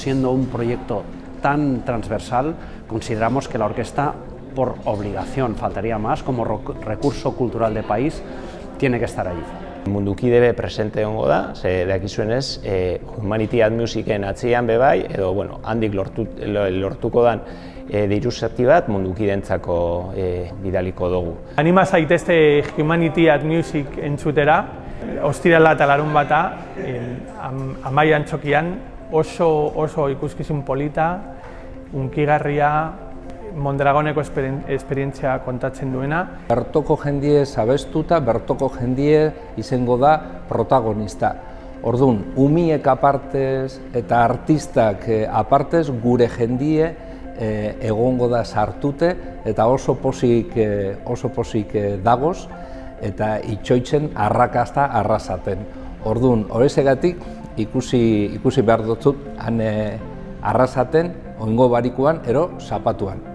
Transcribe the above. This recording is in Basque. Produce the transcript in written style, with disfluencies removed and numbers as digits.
siendo un proyecto tan transversal, consideramos que la orquesta, por obligación, faltaría más, como recurso cultural de país, tiene que estar allí. Mundukide presente egongo da, ze dakizuenez, Humanity at Musicen atzean bebai, edo handik lortuko dan diru zati bat mundukidentzako bidaliko dugu. Anima zaitezte Humanity at Music entzutera, ostirala eta larunbata, Amaian txokian, oso ikuskizun polita, hunkigarria, Mondragoneko esperientzia kontatzen duena. Bertoko jendie zabestuta, bertoko jendie izango da protagonista. Orduan, umiek apartez eta artistak apartez gure jendie egongo da sartute eta oso posik dagoz eta itxoitzen arrakasta arrasaten. Orduan, horrezegatik ikusi behar dut han arrasaten, oingo barikuan, ero zapatuan.